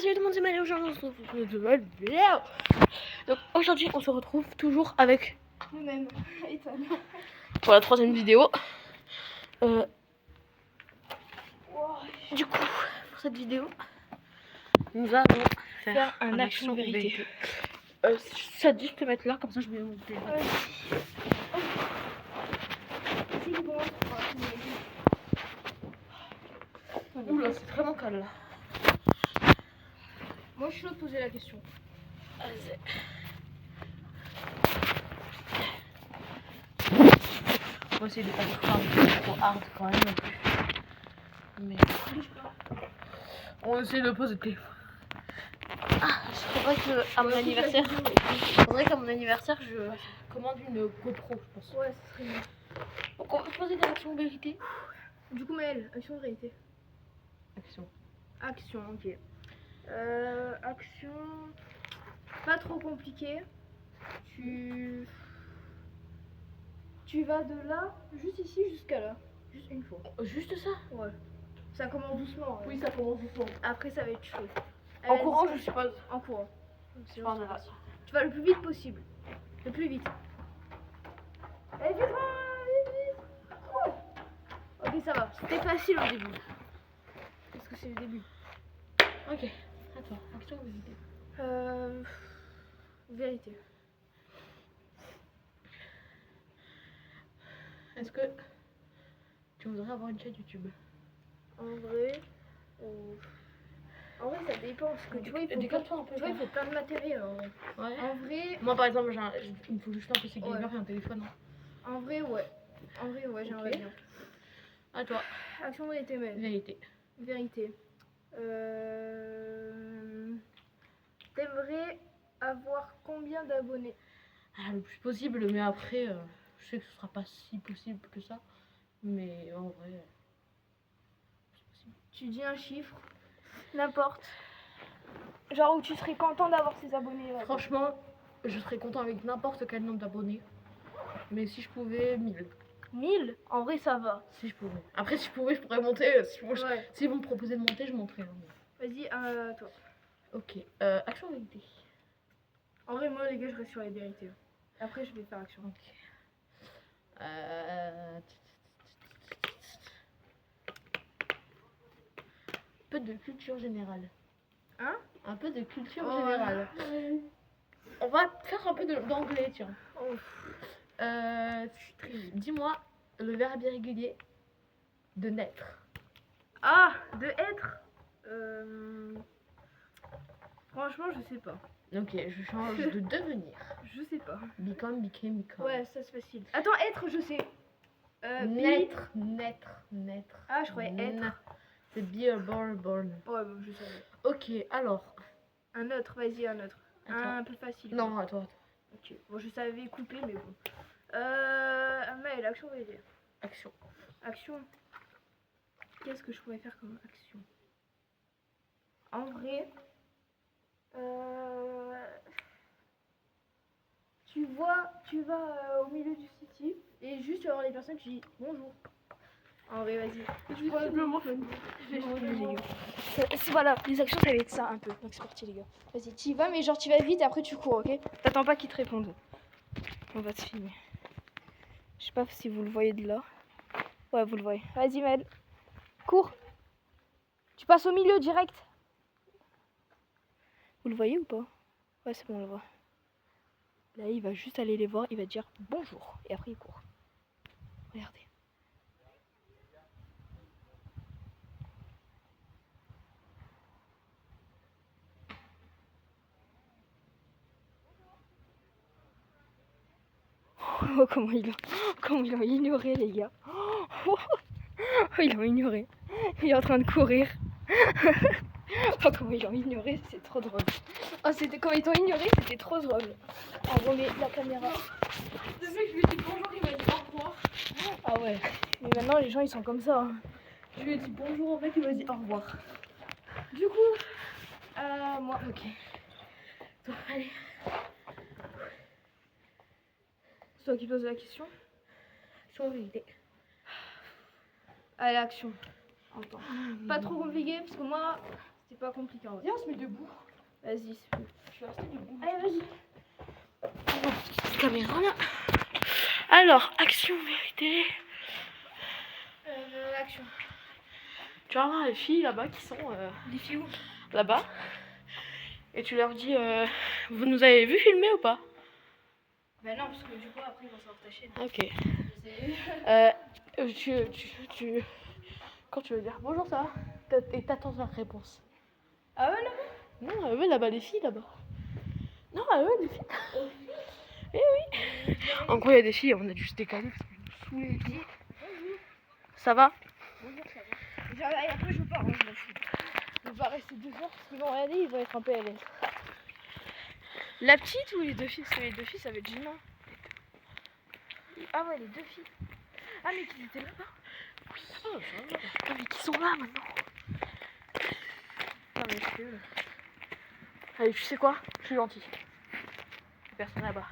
salut tout le monde, c'est Marie, aujourd'hui on se retrouve pour une nouvelle vidéo. Donc aujourd'hui on se retrouve toujours avec nous-mêmes, Ethan. Pour la troisième vidéo. Du coup, pour cette vidéo, nous allons faire un action vérité. Ça te dit, je peux mettre là, comme ça je vais monter. Oula, c'est vraiment calme là. Moi je suis chaud de poser la question. Vas-y. On va essayer de pas faire trop hard quand même non plus. Mais on essaie de poser le téléphone. Ah, faudrait qu'à mon anniversaire, je commande une GoPro, je pense. Ouais, ça serait bien. Donc on va poser des actions vérité. Du coup, Maëlle, action ou vérité? Action. Action, ok. Action. Pas trop compliqué. Tu vas de là, juste ici, jusqu'à là. Juste une fois. Juste ça? Ouais. Ça commence doucement. Ouais. Oui, ça commence doucement. Après, ça va être chaud. En courant, je suppose. En courant. Tu vas le plus vite possible. Le plus vite. Allez, vite, vite. Ouais. Ok, ça va. C'était facile au début. Parce que c'est le début. Ok. Attends, action ou vérité? Vérité. Est-ce que tu voudrais avoir une chaîne YouTube? En vrai, ça dépend parce que tu vois, il faut plein de matériel. Ouais. En vrai, moi par exemple, il me faut juste un PC gamer et un téléphone. En vrai, ouais. J'aimerais bien. À toi. Action, vérité, mais. Vérité. T'aimerais avoir combien d'abonnés? Le plus possible, mais après, je sais que ce sera pas si possible que ça. Mais en vrai, c'est possible. Tu dis un chiffre, n'importe. Genre où tu serais content d'avoir ces abonnés. Là. Franchement, je serais content avec n'importe quel nombre d'abonnés. Mais si je pouvais, 1000. 1000? En vrai, ça va. Si je pouvais. Après, si je pouvais, je pourrais monter. Ouais. Si vous me proposez de monter, je monterai. Vas-y, toi. Ok. Action ou vérité? En vrai, moi, les gars, je reste sur les vérités. Après, je vais faire action. Ok. Un peu de culture générale. Hein? Un peu de culture générale. On va faire un peu d'anglais, tiens. Dis-moi le verbe irrégulier de naître. Ah, de être. Franchement, je sais pas. Ok, je change de devenir. Je sais pas. Become, became, become. Ouais, ça c'est facile. Attends, être, je sais. Naître. Ah, je croyais être. C'est be, born. Ouais, bon, je savais. Ok, alors. Un autre, vas-y, un autre. Un peu facile. Non, attends. Ok, bon, je savais couper, mais bon. Maëlle, action, vérité. Action. Qu'est-ce que je pourrais faire comme action? En vrai, tu vas au milieu du city et juste tu vas voir les personnes, tu dis bonjour. En vrai, vas-y. Voilà, les actions ça va être ça un peu. Donc c'est parti les gars. Vas-y, tu y vas, mais genre tu vas vite et après tu cours, ok? T'attends pas qu'ils te répondent. On va te filmer. Je sais pas si vous le voyez de là. Ouais, vous le voyez. Vas-y, Mel. Cours. Tu passes au milieu direct. Vous le voyez ou pas? Ouais, c'est bon, on le voit. Là, il va juste aller les voir, il va dire bonjour. Et après, il court. Regardez. Oh, comment ils l'ont ignoré, les gars. Oh, ils l'ont ignoré. Il est en train de courir. Oh, comment ils l'ont ignoré, c'est trop drôle. Oh, quand ils t'ont ignoré, c'était trop drôle. On remet la caméra. Le mec, je lui ai dit bonjour, il m'a dit au revoir. Ah ouais. Mais maintenant, les gens, ils sont comme ça. Hein. Je lui ai dit bonjour, en fait, il m'a dit au revoir. Du coup, moi, ok. Toi, allez. C'est toi qui poses la question? Action ou vérité? Allez, action. Attends. Pas trop compliqué, parce que moi, C'est pas compliqué en vrai. Viens, on se met debout. Vas-y. Je vais rester debout. Allez, vas-y. Petite caméra là. Alors, action, vérité. Action. Tu vas voir les filles là-bas qui sont Les filles où? là-bas. Et tu leur dis vous nous avez vu filmer ou pas? Bah non, parce que du coup, après, ils vont s'en retacher. Ok. Quand tu veux dire bonjour, ça va? Et t'attends leur réponse. Ah ouais, là? Non, ouais, là-bas, les filles là-bas. Non, ouais, les filles. Eh oui. En gros, il y a des filles, on a dû se décaler parce qu'elles nous saoulaient et tout. Ça va? Bonjour, ça va. Et après, je pars, hein, je m'en fous. Je vais pas rester 2 heures parce qu'ils vont regarder, ils vont être un peu à l'aise. La petite ou les 2 filles? Parce que les 2 filles, ça va être gênant. Ah ouais, les 2 filles. Ah, mais qui étaient là-bas? Oui. Oh, ça va. Ah, mais qui sont là maintenant? Ah, mais c'est eux. Allez, tu sais quoi? Je suis gentille. Personne là-bas.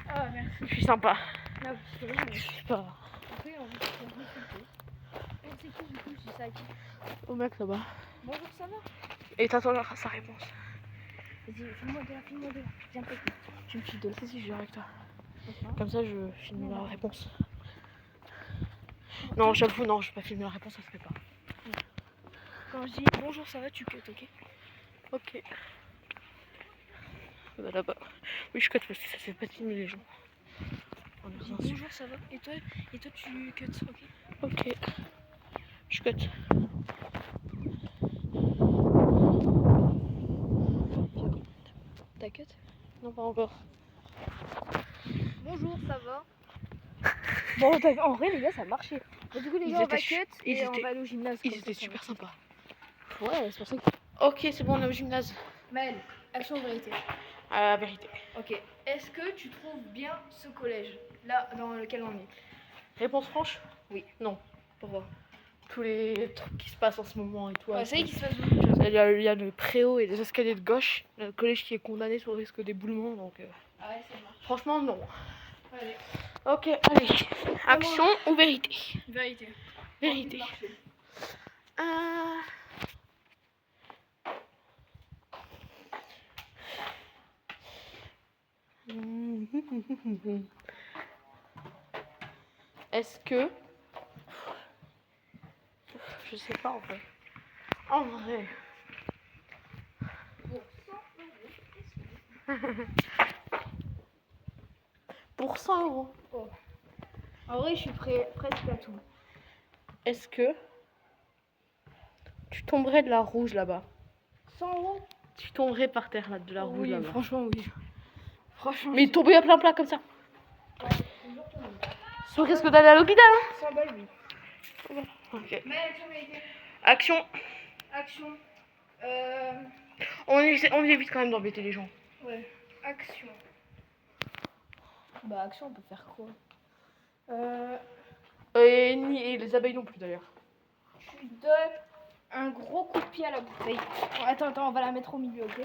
Ah, merci. Je suis sympa. Non, c'est vrai, mais Je suis pas. après, on va se consulter. C'est qui, du coup, je dis ça à qui? Au mec là-bas. Bonjour, ça va? Et t'attends sa réponse. Vas-y, filme-moi de là, filme-moi de là. Viens avec moi. Tu me files de là, si, je viens avec toi. D'accord. Comme ça, je filme la réponse. Non, j'avoue, non, je vais pas filmer la réponse, ça se fait pas. Quand je dis bonjour, ça va, tu cut, ok? Ok. Bah, là-bas. Oui, je cut parce que ça fait pas filmer les gens. On est Je dis dans un bonjour, ça va? Et toi, tu cut, ok? Ok. Je cut. T'as cut? Non, pas encore. Bonjour, ça va? Bon, en vrai, les gars, ça marchait. Mais du coup, les Ils gars, on étaient va cut et on étaient- va aller au gymnase. Ils comme étaient ça super va. sympas. Ouais, c'est pour ça que. Ok, c'est bon, on est au gymnase. Maëlle, action vérité. À la vérité. Ok. Est-ce que tu trouves bien ce collège, là, dans lequel on est? Réponse franche? Oui. Non. Pourquoi? Tous les trucs qui se passent en ce moment et tout. Ouais, ça y est, qu'il se passe beaucoup de choses. Il y a le préau et les escaliers de gauche. Le collège qui est condamné sous risque d'éboulement. Donc, Ah ouais, c'est marche. franchement, non. Allez, Ok, allez. Action ou vérité? vérité. Vérité. Est-ce que... Je sais pas en fait. En vrai. Pour 100 euros. Oh. En vrai, je suis presque à tout. Est-ce que tu tomberais de la rouge là-bas? 100 euros? Tu tomberais par terre là, de la rouge Oui, là-bas. franchement, oui. Franchement. Mais tomber à plein plat comme ça. Ouais, toujours tomber. Sous risque d'aller à l'hôpital. 100 balles, oui. Ok. Mais action vérité. Action. Action. On évite quand même d'embêter les gens. Ouais. Action. Bah, action, on peut faire quoi? Et les abeilles non plus d'ailleurs. Tu donnes un gros coup de pied à la bouteille. Bon, attends, on va la mettre au milieu, ok?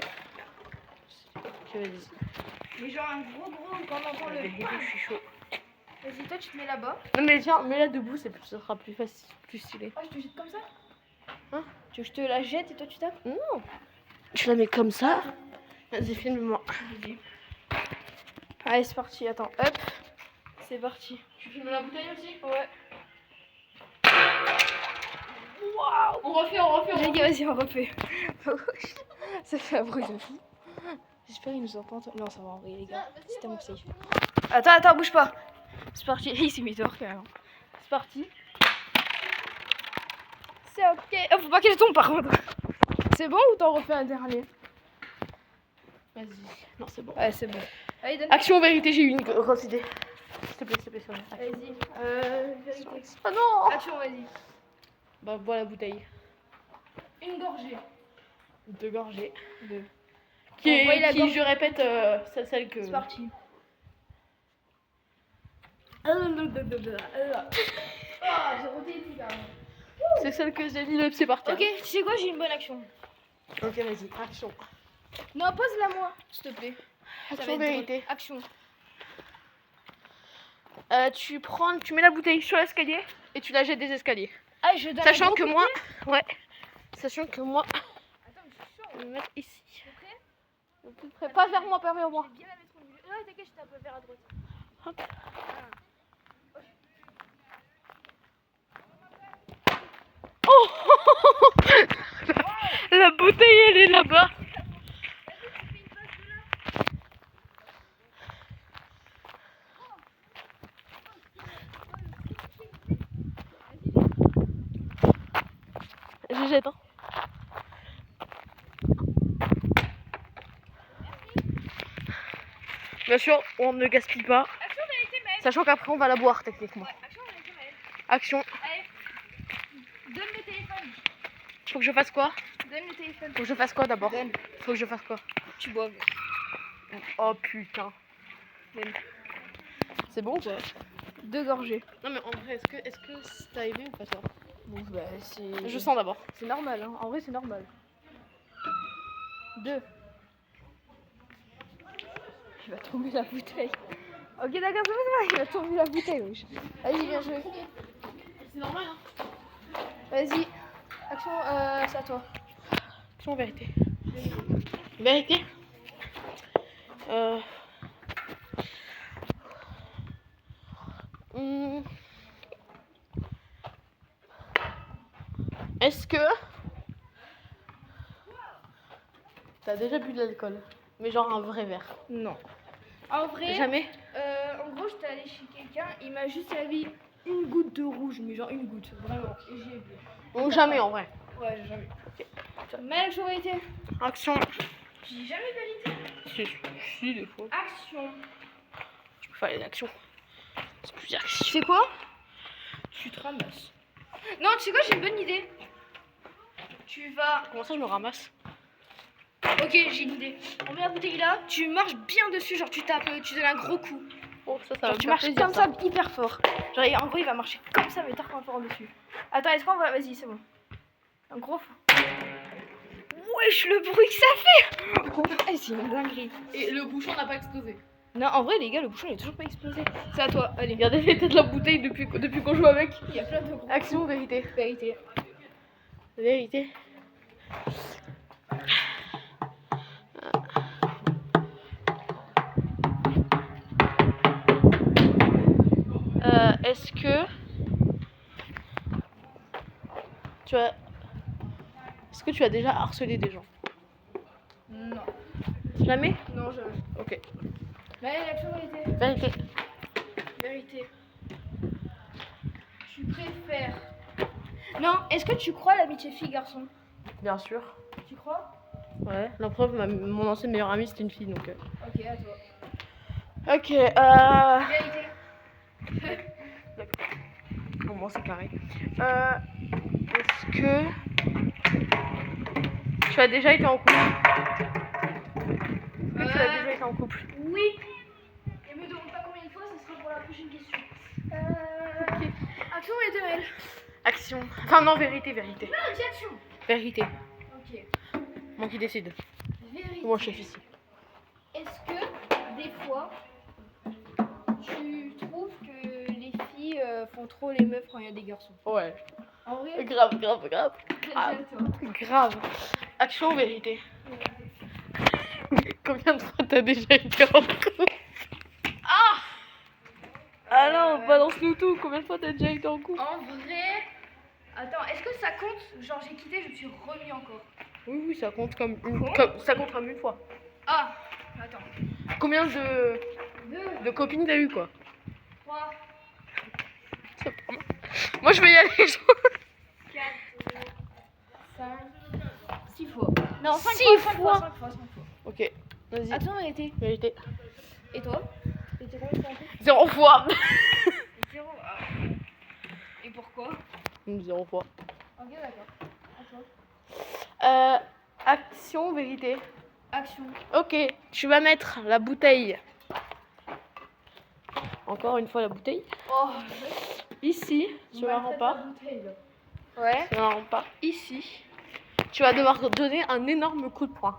Ok, vas-y. Mais genre un gros, quand on entend le... Je suis chaud. Vas-y, toi, tu te mets là-bas. Non mais viens, mets-la debout, ça sera plus facile, plus stylé. Ah, je te jette comme ça? Hein? Tu veux que je te la jette et toi, tu tapes? Non. Tu la mets comme ça. Vas-y, filme-moi. Allez, c'est parti, attends, hop. C'est parti. Tu filmes la bouteille aussi? Ouais. Waouh! On refait. Les gars, vas-y, on refait. Ça fait un bruit de fou. J'espère qu'ils nous entendent. Non, ça va en vrai, les gars. C'est tellement safe. Attends, bouge pas. C'est parti. Il s'est mis dehors carrément. C'est parti. C'est ok. Oh, faut pas qu'elle tombe par contre. C'est bon ou t'en refais un dernier? Vas-y. Non, c'est bon. Ouais, c'est bon. Allez, donne. Action, vérité, j'ai eu une grosse idée. S'il te plaît, c'est vrai. Vas-y. Vérité. Ah non! Action, vas-y. Bah, bois la bouteille. Une gorgée. 2 gorgées. 2. Qui, Envoyez la gorgée. je répète, c'est celle que... C'est parti. C'est celle que j'ai dit, c'est parti. Ok, tu sais quoi, j'ai une bonne action. Ok, vas-y, action. Non, pose-la moi, s'il te plaît. Ça va Action, être vérité. drôle. Action. Tu mets la bouteille sur l'escalier et tu la jettes des escaliers. Ah, je donne Sachant un que gros moi... Ouais. Sachant que moi... Attends, mais Je vais me mettre ici. T'es prêt? Le plus près. Pas vers moi, pas vers moi. Je vais bien la mettre au milieu. Ouais, t'inquiète, je tape vers à droite. Hop. Oh la bouteille, elle est là-bas. Je jette. Hein. Bien sûr, on ne gaspille pas. Action, vérité, Maëlle. Sachant qu'après, on va la boire techniquement. Ouais, action, vérité, Maëlle. Action. Allez. Donne le téléphone. Faut que je fasse quoi? Donne le téléphone. Faut que je fasse quoi d'abord? Donne. Faut que je fasse quoi? Tu boives. Oh putain. Donne. C'est bon ou quoi? 2 gorgées. Non mais en vrai, est-ce que t'as aimé ou pas toi? Bon, bah, c'est. Je sens d'abord. C'est normal, hein. En vrai, c'est normal. 2. Il va tomber la bouteille. Ok, d'accord, c'est bon, il va tomber la bouteille, wesh. Vas-y, bien joué. C'est normal hein. Vas-y. Action, c'est à toi. Action vérité. Vérité. Est-ce que t'as déjà bu de l'alcool? Mais genre un vrai verre? Non. En vrai, Jamais? en gros, j'étais allée chez quelqu'un, il m'a juste servi une goutte de rouge, mais genre une goutte, vraiment. Et j'ai bu. Donc jamais en vrai. Ouais, jamais. Mais action, vérité. Action. J'ai jamais vérité. Si des fois. Action. Je peux faire les actions. C'est plus action. Tu sais quoi? Tu te ramasses. Non, tu sais quoi, j'ai une bonne idée. Tu vas... Comment ça je me ramasse? Ok, j'ai une idée. On met la bouteille là, tu marches bien dessus, genre tu tapes, tu donnes un gros coup. Oh ça va Genre, me tu faire marches plaisir, comme ça, hyper fort. Genre en gros il va marcher comme ça mais tard fort dessus. Attends, est-ce qu'on va... Vas-y, c'est bon. Un gros... Wesh, le bruit que ça fait. C'est une dinguerie. Et le bouchon n'a pas explosé. Non, en vrai les gars, le bouchon il est toujours pas explosé. C'est à toi, allez. Regardez l'état de la bouteille depuis qu'on joue avec. Il y a plein de gros... Action, vérité. Vérité. Vérité. Est-ce que tu as déjà harcelé des gens? Non. Jamais? Non, jamais. Ok. Mais l'action vérité. Vérité. Vérité. Tu préfères... Non, est-ce que tu crois à l'amitié fille-garçon? Bien sûr. Tu crois? Ouais. La preuve, mon ancienne meilleure amie c'était une fille donc. Ok, à toi. Ok. Vérité. Au moins c'est carré. Est-ce que tu as déjà été en couple? Est-ce que tu as déjà été en couple? Oui. Et me demande pas combien de fois, ça sera pour la prochaine question. Ok. Action ou éternelle? Action. Enfin non, vérité. Non, dis action. Vérité. Ok. Moi qui décide. Vérité. Moi chef ici. Est-ce que, des fois, tu trouves que les filles font trop les meufs quand il y a des garçons? Ouais. En vrai, Grave. c'est à toi. Grave. Action, vérité. Combien de fois t'as déjà été en couple? Ah non, balance-nous tout. Combien de fois t'as déjà été en couple? En vrai... Attends, est-ce que ça compte? Genre j'ai quitté, je me suis remis encore. Oui, ça compte comme ça compte comme une fois. Ah, attends. Combien de 2, copines t'as eu quoi? 3, Moi je vais y aller. 4, 5, 6 fois. Non, 5 Six fois. fois. 5 fois. Ok, vas-y. Attends, vérité. Vérité. Et toi? T'étais combien de fois en couple? 0 fois. 0. Ah. Et pourquoi? 0 fois. Ok, d'accord. À toi. Action, vérité. Action. Ok, tu vas mettre la bouteille. Encore une fois la bouteille. Oh, Ici, sur un rempart. Ouais. Sur un rempart. Ici. Tu vas devoir donner un énorme coup de poing.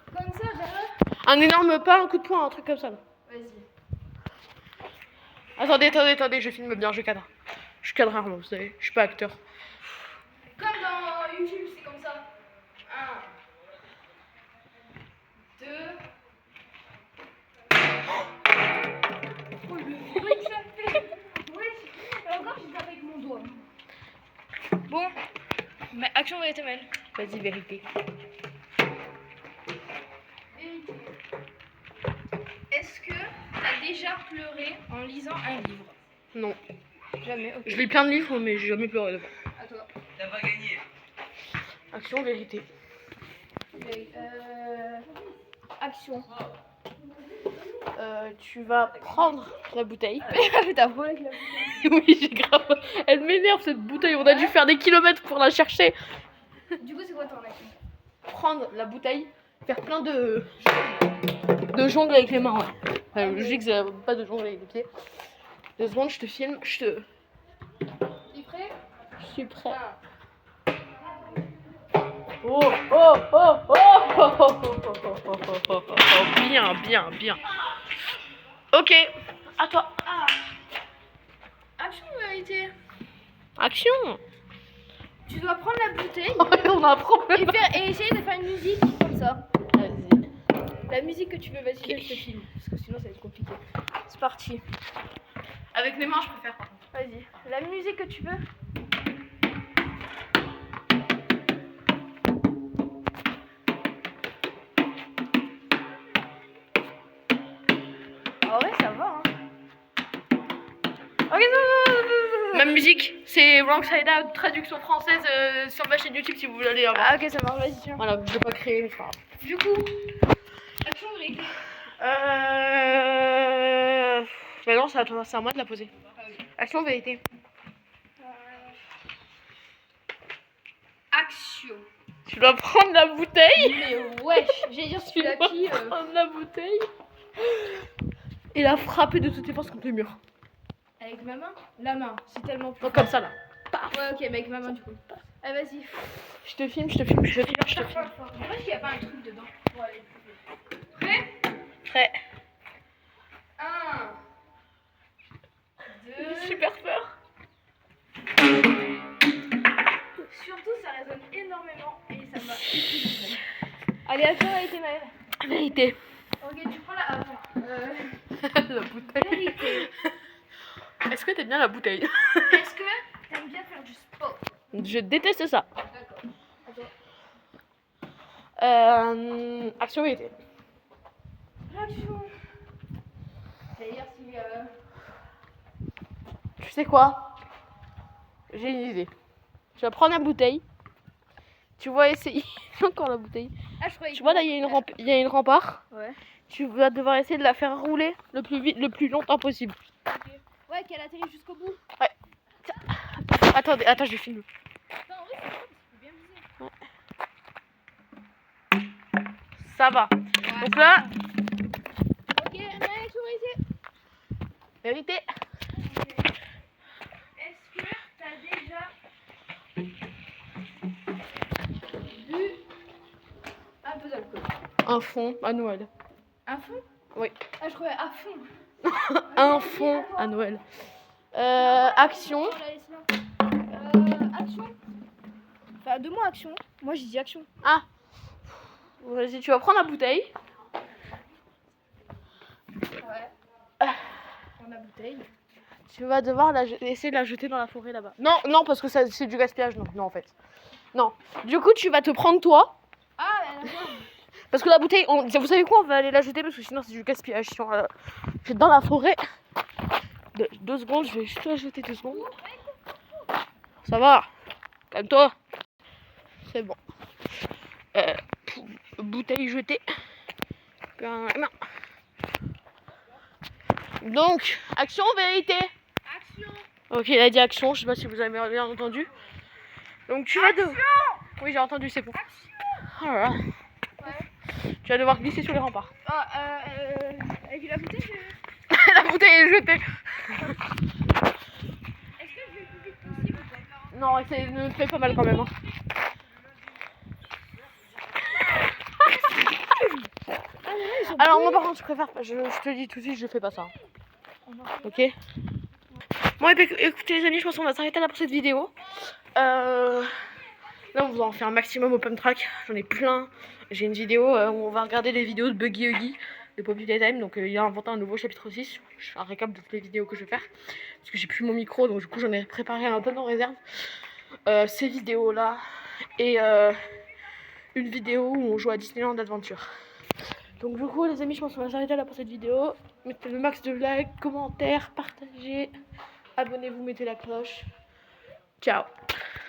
Comme ça, derrière. Un énorme, pas un coup de poing, un truc comme ça. Là. Vas-y. Attendez, je filme bien, je cadre. Je cadre rarement, vous savez, je suis pas acteur. Comme dans YouTube, c'est comme ça. 1, Action, vérité, Maël. Vas-y, vérité. Vérité. Est-ce que t'as déjà pleuré en lisant un livre? Non. Jamais, ok. Je lis plein de livres, mais j'ai jamais pleuré devant. À toi. T'as pas gagné. Action, vérité. Action. Tu vas prendre la bouteille. T'as volé avec la Oui, j'ai grave. Elle m'énerve cette bouteille. On a dû faire des kilomètres pour la chercher. Du coup, c'est quoi ton action? Prendre la bouteille, faire plein de jongles avec les mains. Ouais. Enfin, logique, c'est pas de jongles avec les pieds. 2 secondes, je te filme. T'es prêt? Je suis prêt. Un. Oh, oh, oh, oh, oh, oh, oh, oh, oh, oh, oh. Bien, bien, bien. Ok, à toi. Ah. Action, vérité. Action. Tu dois prendre la bouteille On a un problème. et essayer de faire une musique comme ça. Vas-y. La musique que tu veux, vas-y, Ok. je te filme. Parce que sinon, ça va être compliqué. C'est parti. Avec mes mains, je préfère. Par contre. Vas-y. La musique que tu veux. Ah ouais, ça va, hein. Ok, Même musique, c'est Wrong Side Out, traduction française sur ma chaîne YouTube si vous voulez aller la voir. Ah ok, ça marche, vas-y, tiens. Voilà, je vais pas créer, mais c'est pas grave. Du coup, action, vérité. Mais non, c'est à toi, c'est à moi de la poser. Action, vérité. Action. Tu dois prendre la bouteille. Mais wesh, j'allais dire Tu celui-là dois qui. prendre la bouteille. Et la frapper de toutes tes forces contre le mur. Avec ma main. La main, c'est tellement plus. Donc comme ça là. Ouais, ok, mais avec ma main du coup. Ah, vas-y. Je te filme, je te filme, je te filme, je te filme. Dommage qu'il n'y a pas un truc dedans. Bon, allez. Prêt? Prêt. 1, 2. Super peur. Surtout, ça résonne énormément et ça m'a épuisé. Allez, action, vérité, Maëlle. Vérité. Ok, tu prends la. Attends. La bouteille. Vérité. Est-ce que t'aimes bien la bouteille? Est-ce que t'aimes bien faire du sport? Je déteste ça. D'accord. Attends. Action, vérité. Action. D'ailleurs, si. Tu sais quoi? J'ai une idée. Tu vas prendre la bouteille. Tu vas essayer. Encore la bouteille. Ah, je croyais. Tu vois là, il y a une rampe, il y a une rempart. Ouais. Tu vas devoir essayer de la faire rouler le plus vite, le plus longtemps possible. Ok. Ouais, qu'elle atterrit jusqu'au bout. Attendez, attends, je filme. Non, en vrai, c'est cool, c'est bien visé. Ça va. Donc là, Ok, Maëlle, vérité. vérité. Est-ce que t'as déjà bu un peu d'alcool? Un fond à Noël. Un fond? Oui. Ah, je croyais à fond. Un fond à Noël. Action. Oh, là, laisse-la. Action. Enfin, 2 mots action. Moi, j'ai dit action. Ah. Vas-y, tu vas prendre la bouteille. Ouais. Ah. Prends la bouteille. Tu vas devoir essayer de la jeter dans la forêt là-bas. Non, non, parce que ça, c'est du gaspillage. Non, non, en fait. Non. Du coup, tu vas te prendre toi. Ah, bah, d'accord. Parce que la bouteille, vous savez quoi? On va aller la jeter parce que sinon c'est du gaspillage. Si on la jette dans la forêt. 2 secondes, je vais juste la jeter 2 secondes. Ça va. Calme-toi. C'est bon. Bouteille jetée. Donc, action, vérité. Action. Ok, il a dit action, je sais pas si vous avez bien entendu. Donc tu vas devoir... Oui, j'ai entendu, c'est bon. Oh là là. Ouais. Tu vas devoir glisser sur les remparts. Ah, avec la bouteille, La bouteille est jetée. est-ce que je vais le plus vite possible ou pas? Non, ne te fais pas mal quand même. Hein. Alors moi par contre je préfère pas, je te dis tout de suite, je fais pas ça. Ok. Bon écoutez les amis, je pense qu'on va s'arrêter là pour cette vidéo. Là on va en faire un maximum au pump track, j'en ai plein. J'ai une vidéo où on va regarder les vidéos de Buggy Huggy de Poppy Playtime. Donc il a inventé un nouveau chapitre 6. Je fais un récap de toutes les vidéos que je vais faire. Parce que j'ai plus mon micro, donc du coup j'en ai préparé un tonne en réserve. Ces vidéos là, et une vidéo où on joue à Disneyland Adventure. Donc du coup les amis, je pense qu'on va s'arrêter là pour cette vidéo. Mettez le max de likes, commentaires, partagez, abonnez-vous, mettez la cloche. Ciao.